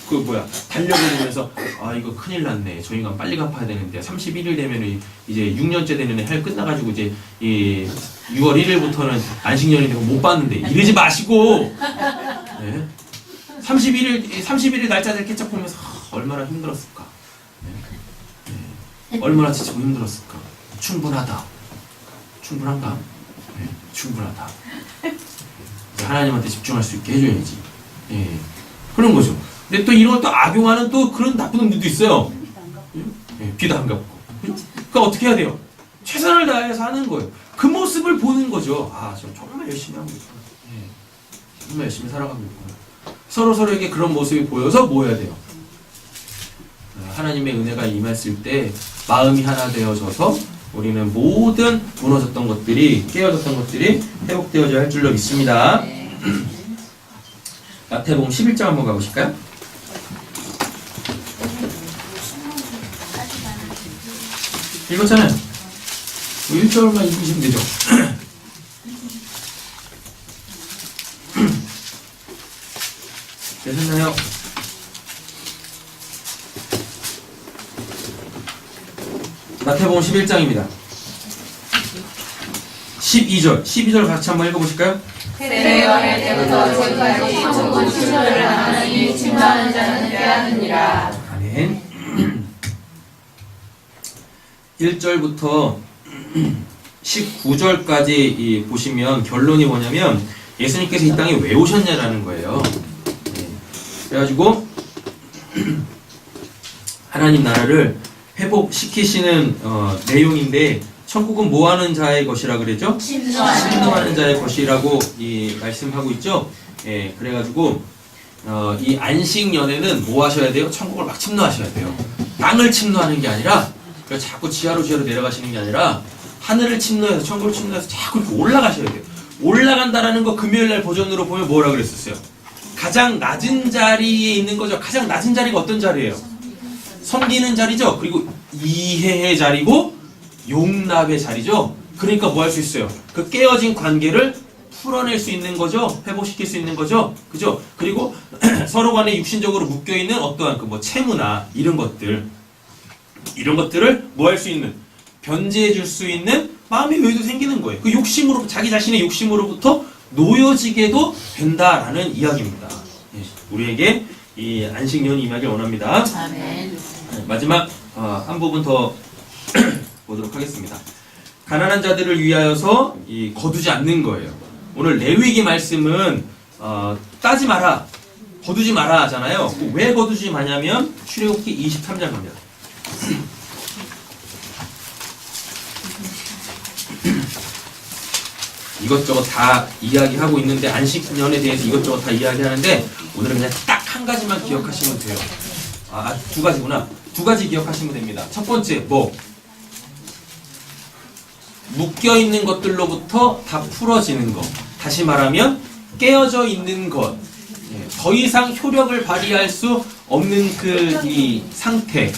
달려보면서 이거 큰일 났네. 저 인간 빨리 갚아야 되는데 31일 되면은 이제 6년째 되는 해 끝나가지고 이제 6월 1일부터는 안식년이 되고 못 받는데 이러지 마시고 31일 날짜를 깨짝보면서 얼마나 힘들었을까. 얼마나 지치고 힘들었을까. 충분한가? 충분하다. 하나님한테 집중할 수 있게 해줘야지. 그런 거죠. 근데 또 이런 걸 또 악용하는 또 그런 나쁜 놈들도 있어요. 빚도 안 갚고. 그러니까 어떻게 해야 돼요? 최선을 다해서 하는 거예요. 그 모습을 보는 거죠. 저 정말 열심히 하고 있구나. 정말 열심히 살아가고 있구나. 서로에게 그런 모습이 보여서 뭐 해야 돼요? 하나님의 은혜가 임했을 때 마음이 하나 되어져서 우리는 모든 무너졌던 것들이 깨어졌던 것들이 회복되어져야 할 줄로 믿습니다. 마태복음 11장 한번 가보실까요? 읽었잖아요. 1절만 읽으시면 되죠. 되셨나요? 마태복음 11장입니다. 12절 같이 한번 읽어보실까요? 세례요한의 때부터 지금까지 천군 신료를 하나니 침노하는 자는 빼앗느니라. 아멘. 1절부터 19절까지 보시면 결론이 뭐냐면 예수님께서 이 땅에 왜 오셨냐라는 거예요. 네. 그래가지고 하나님 나라를 회복시키시는 내용인데 천국은 뭐하는 자의 것이라 그랬죠? 침노하는 자의 것이라고 말씀하고 있죠. 예, 그래가지고 이 안식년에는 뭐 하셔야 돼요? 천국을 막 침노하셔야 돼요. 땅을 침노하는 게 아니라 자꾸 지하로 내려가시는 게 아니라 하늘을 침노해서 천국을 침노해서 자꾸 이렇게 올라가셔야 돼요. 올라간다라는 거 금요일날 버전으로 보면 뭐라 그랬었어요? 가장 낮은 자리에 있는 거죠. 가장 낮은 자리가 어떤 자리예요? 섬기는 자리죠. 그리고 이해의 자리고 용납의 자리죠. 그러니까 뭐 할 수 있어요? 그 깨어진 관계를 풀어낼 수 있는 거죠. 회복시킬 수 있는 거죠. 그죠? 그리고 서로 간에 육신적으로 묶여있는 어떠한 그 뭐 채무나 이런 것들을 뭐 할 수 있는 변제해 줄 수 있는 마음의 여유도 생기는 거예요. 그 욕심으로 자기 자신의 욕심으로부터 놓여지게도 된다라는 이야기입니다. 우리에게 이 안식년이 임하길 원합니다. 아멘. 마지막 한 부분 더 보도록 하겠습니다. 가난한 자들을 위하여서 거두지 않는 거예요. 오늘 레위기 말씀은 따지 마라, 거두지 마라 하잖아요. 왜 거두지 마냐면 출애굽기 23장 갑니다. 이것저것 다 이야기하고 있는데 안식년에 대해서 이것저것 다 이야기하는데 오늘은 그냥 딱 한 가지만 기억하시면 돼요. 두 가지구나. 두 가지 기억하시면 됩니다. 첫 번째 뭐? 묶여있는 것들로부터 다 풀어지는 것. 다시 말하면 깨어져 있는 것. 더 이상 효력을 발휘할 수 없는 이 상태.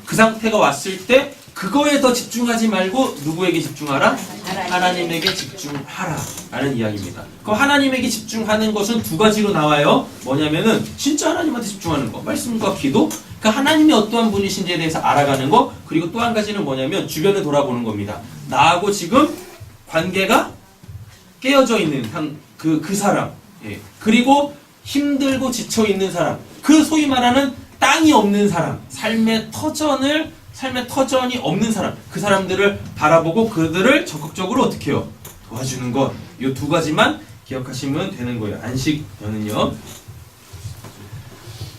그 상태가 왔을 때 그거에 더 집중하지 말고 누구에게 집중하라? 하나님에게 집중하라 라는 이야기입니다. 그럼 하나님에게 집중하는 것은 두 가지로 나와요. 뭐냐면은 진짜 하나님한테 집중하는 거, 말씀과 기도. 그러니까 하나님이 어떠한 분이신지에 대해서 알아가는 거. 그리고 또 한 가지는 뭐냐면 주변을 돌아보는 겁니다. 나하고 지금 관계가 깨어져 있는 그 사람. 그리고 힘들고 지쳐 있는 사람. 그 소위 말하는 땅이 없는 사람. 삶의 터전이 없는 사람. 그 사람들을 바라보고 그들을 적극적으로 어떻게 해요? 도와주는 것. 이 두 가지만 기억하시면 되는 거예요. 안식년은요.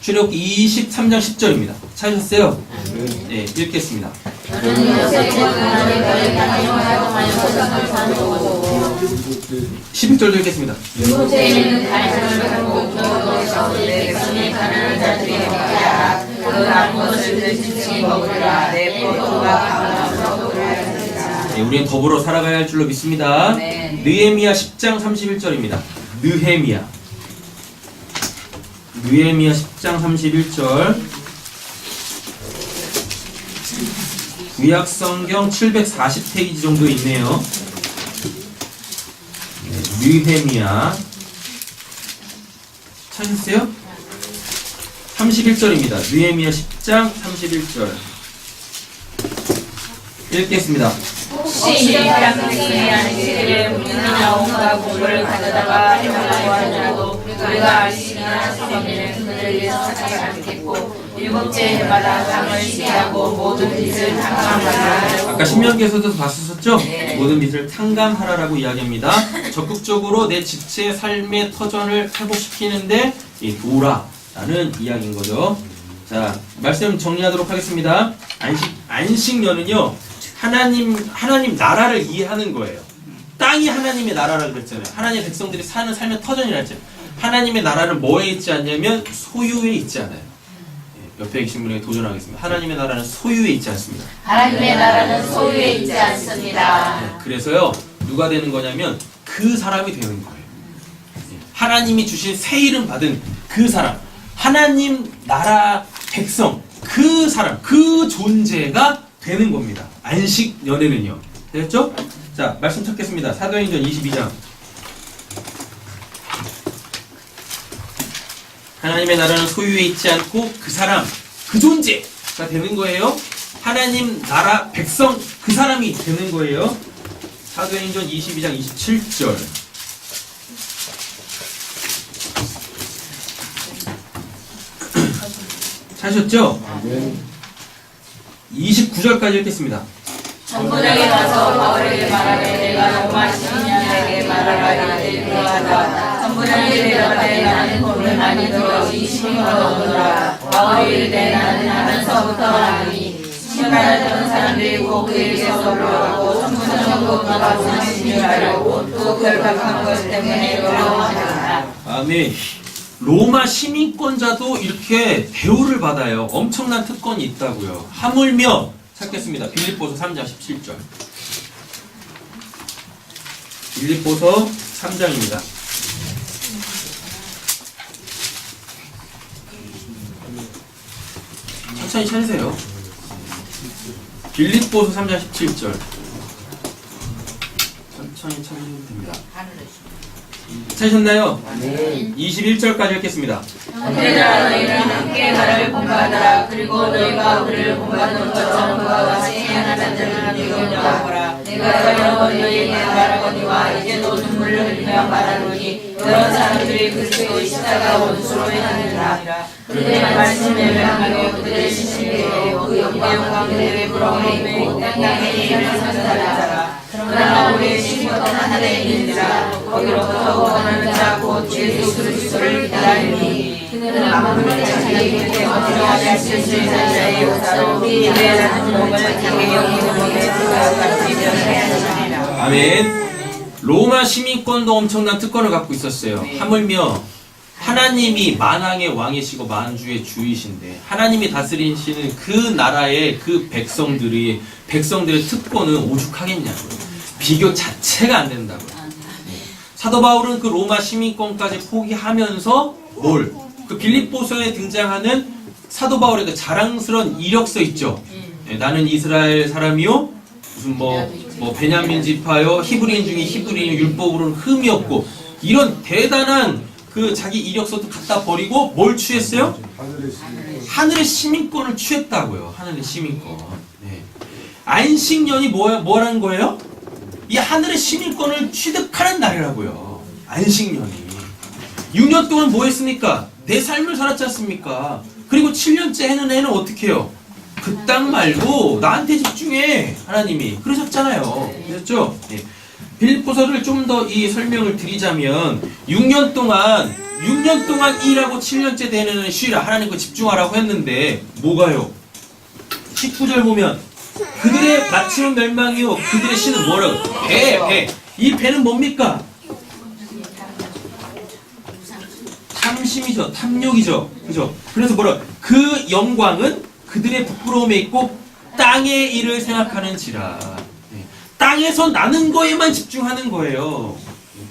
출애굽기 23장 10절입니다. 찾으셨어요? 네, 읽겠습니다. 11절도 읽겠습니다. 모세는 갈증을 하고 겨우겨서 백성이 가난한 자들이 먹으라. 그 남은 것을 든지 먹으라. 내 포도가 강하서 먹으라. 네, 우리는 더불어 살아가야 할 줄로 믿습니다. 네. 느헤미야 10장 31절입니다. 느헤미야 10장 31절. 구약성경 740페이지 정도 있네요. 느헤미야 찾으세요? 31절입니다. 느헤미야 10장 31절 읽겠습니다. 혹시 양식이 안식일에 물이나 온갖 물을 가져다가 해달라고 하더라도 우리가 안식이나 성일은 그들을 위해서 하지 않겠고 일곱째 해마다 땅을 쉬게 하고 모든 빚을 탕감하라. 아까 신명기에서도 봤었죠? 네. 모든 빚을 탕감하라라고 이야기합니다. 적극적으로 내 지체 삶의 터전을 회복시키는데 도라라는 이야기인 거죠. 자, 말씀 정리하도록 하겠습니다. 안식년은요, 하나님 나라를 이해하는 거예요. 땅이 하나님의 나라라고 그랬잖아요. 하나님의 백성들이 사는 삶의 터전이라 했잖아요. 하나님의 나라를 뭐에 있지 않냐면 소유에 있지 않아요. 옆에 계신 분에게 도전하겠습니다. 하나님의 나라는 소유에 있지 않습니다. 하나님의 나라는 소유에 있지 않습니다. 그래서요, 누가 되는 거냐면 그 사람이 되는 거예요. 하나님이 주신 새 이름 받은 그 사람, 하나님 나라 백성, 그 사람, 그 존재가 되는 겁니다. 안식년에는요. 됐죠? 자, 말씀 찾겠습니다. 사도행전 22장. 하나님의 나라는 소유에 있지 않고 그 사람, 그 존재가 되는 거예요. 하나님 나라 백성, 그 사람이 되는 거예요. 사도행전 22장 27절. 찾으셨죠? 29절까지 읽겠습니다. 전부장에 가서 바울에게 말하되 내가 로마 시민에게 말하라 이르되 그러하다. 전부장이 대답하되 나는 돈을 많이 들어 이 시민을 얻으라. 바울이 이르되 나는 하면서부터 하니 시간하던 사람들이 곧 그에게서 불러가고 전부장도 그가 보내신 줄 알고 또 결박한 것 때문에 어려워하더라. 아멘. 로마 시민권자도 이렇게 대우를 받아요. 엄청난 특권이 있다고요. 하물며 찾겠습니다. 빌립보서 3장 17절. 빌립보서 3장입니다. 천천히 찾으세요. 빌립보서 3장 17절. 천천히 찾으시면 됩니다. 찾으셨나요? 네. 21절까지 읽겠습니다. 형제들아 너희는 함께 나를 본받아라. 그리고 너희가 그를 본받는 것처럼 그와 같이 행하는 자들을 비교하라. 내가 여러 번 너희에게 말하거니와 이제도 눈물을 흘리며 말하노니 여러 사람들이 그리스도의 십자가 원수로 행하느니라. 그들의 말씀을 멸하며 그들의 신실에 그 영광 그들의 부러움에 땅에 일을 상상하라. 그러나 우리의 신부터 하늘에 있느니라. 거기로부터 원하는 자 곧 예수 그리스도를 기다리니 그는 만물을 자기 곁에 어디로하지 쓰신 자의 역사로 기대하는 몸을 자기 영혼의 몸에 그와 같이 변해하시리라. 아멘. 로마 시민권도 엄청난 특권을 갖고 있었어요. 하물며 하나님이 만왕의 왕이시고 만주의 주이신데 하나님이 다스리시는 그 나라의 그 백성들의 특권은 오죽하겠냐고요. 비교 자체가 안 된다고요. 사도 바울은 그 로마 시민권까지 포기하면서 그 빌립보서에 등장하는 사도 바울의 그 자랑스러운 이력서 있죠. 나는 이스라엘 사람이요 무슨 베냐민 지파요 히브리인 중에 히브리인 율법으로는 흠이 없고 이런 대단한 그 자기 이력서도 갖다 버리고 뭘 취했어요? 하늘의 시민권을 취했다고요. 하늘의 시민권. 네. 안식년이 뭐라는 거예요? 이 하늘의 시민권을 취득하는 날이라고요. 안식년이. 6년 동안 뭐 했습니까? 내 삶을 살았지 않습니까? 그리고 7년째 해는 애는 어떻게 해요? 그 땅 말고 나한테 집중해. 하나님이. 그러셨잖아요. 그렇죠? 네. 빌립보서를 좀 더 이 설명을 드리자면 6년 동안 일하고 7년째 되는 애는 쉬라. 하나님 거 집중하라고 했는데 뭐가요? 19절 보면 그들의 마침은 멸망이요 그들의 신은 뭐라고? 배. 이 배는 뭡니까? 탐심이죠. 탐욕이죠. 그죠? 그래서 뭐라? 그 영광은 그들의 부끄러움에 있고 땅의 일을 생각하는지라. 네. 땅에서 나는 거에만 집중하는 거예요.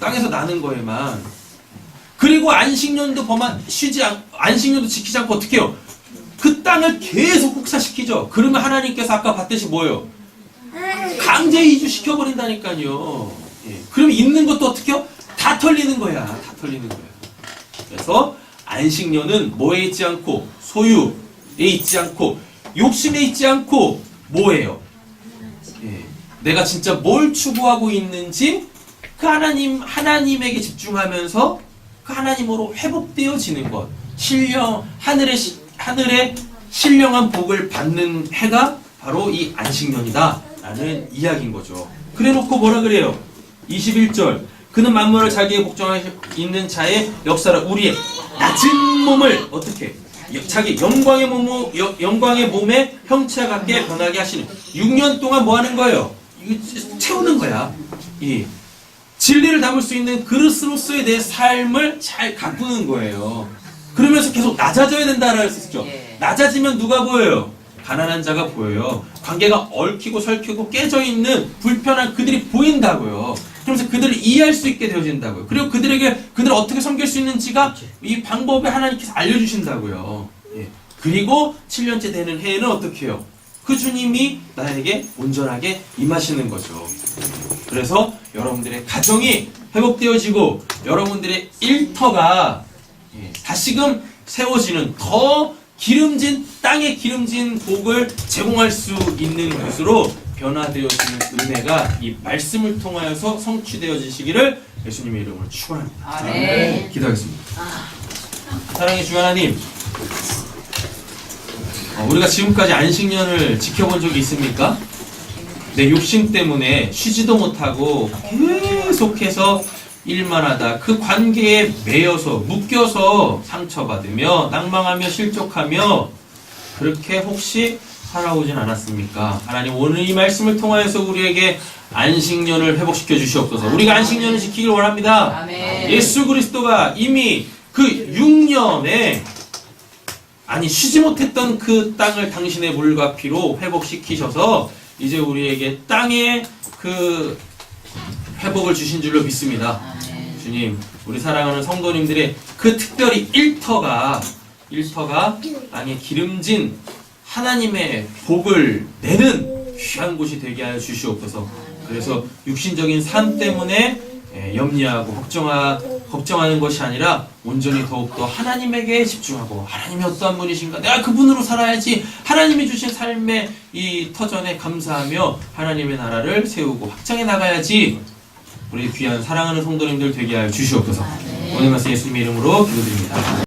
땅에서 나는 거에만. 그리고 안식년도 안식년도 지키지 않고 어떻게 해요? 그 땅을 계속 혹사시키죠. 그러면 하나님께서 아까 봤듯이 뭐예요? 강제 이주시켜버린다니까요. 예. 그러면 있는 것도 어떻게 해요? 다 털리는 거야. 다 털리는 거야. 그래서 안식년은 뭐에 있지 않고 소유에 있지 않고 욕심에 있지 않고 뭐예요? 예. 내가 진짜 뭘 추구하고 있는지 그 하나님에게 집중하면서 그 하나님으로 회복되어지는 것. 하늘의 신령한 복을 받는 해가 바로 이 안식년이다 라는 이야기인 거죠. 그래 놓고 뭐라 그래요? 21절 그는 만물을 자기의 복종하고 있는 자의 역사라 우리의 낮은 몸을 어떻게 자기 영광의 몸에 형체와 같게 변하게 하시는 6년 동안 뭐 하는 거예요? 이거 채우는 거야. 이 진리를 담을 수 있는 그릇으로서의 내 삶을 잘 가꾸는 거예요. 그러면서 계속 낮아져야 된다라고 했었죠. 낮아지면 누가 보여요? 가난한 자가 보여요. 관계가 얽히고 설키고 깨져있는 불편한 그들이 보인다고요. 그러면서 그들을 이해할 수 있게 되어진다고요. 그리고 그들을 어떻게 섬길 수 있는지가 이 방법을 하나님께서 알려주신다고요. 예. 그리고 7년째 되는 해에는 어떻게 해요? 그 주님이 나에게 온전하게 임하시는 거죠. 그래서 여러분들의 가정이 회복되어지고 여러분들의 일터가 다시금 세워지는 더 땅에 기름진 복을 제공할 수 있는 것으로 변화되어지는 은혜가 이 말씀을 통하여서 성취되어지시기를 예수님의 이름으로 축원합니다. 네. 기도하겠습니다. 사랑의 주 하나님, 우리가 지금까지 안식년을 지켜본 적이 있습니까? 내 욕심 때문에 쉬지도 못하고 계속해서 일만 하다 그 관계에 매여서 묶여서 상처받으며 낭망하며 실족하며 그렇게 혹시 살아오진 않았습니까? 하나님 오늘 이 말씀을 통하여서 우리에게 안식년을 회복시켜 주시옵소서. 우리가 안식년을 지키길 원합니다. 아멘. 예수 그리스도가 이미 그 6년에 쉬지 못했던 그 땅을 당신의 물과 피로 회복시키셔서 이제 우리에게 땅의 그 회복을 주신 줄로 믿습니다. 주님, 우리 사랑하는 성도님들의 그 특별히 일터가 땅에 기름진 하나님의 복을 내는 귀한 곳이 되게 하여 주시옵소서. 그래서 육신적인 삶 때문에 염려하고 걱정하는 것이 아니라 온전히 더욱더 하나님에게 집중하고 하나님이 어떠한 분이신가 내가 그분으로 살아야지 하나님이 주신 삶의 이 터전에 감사하며 하나님의 나라를 세우고 확장해 나가야지 우리 귀한 사랑하는 성도님들 되게 하여 주시옵소서. 오늘 말씀 예수님의 이름으로 기도드립니다.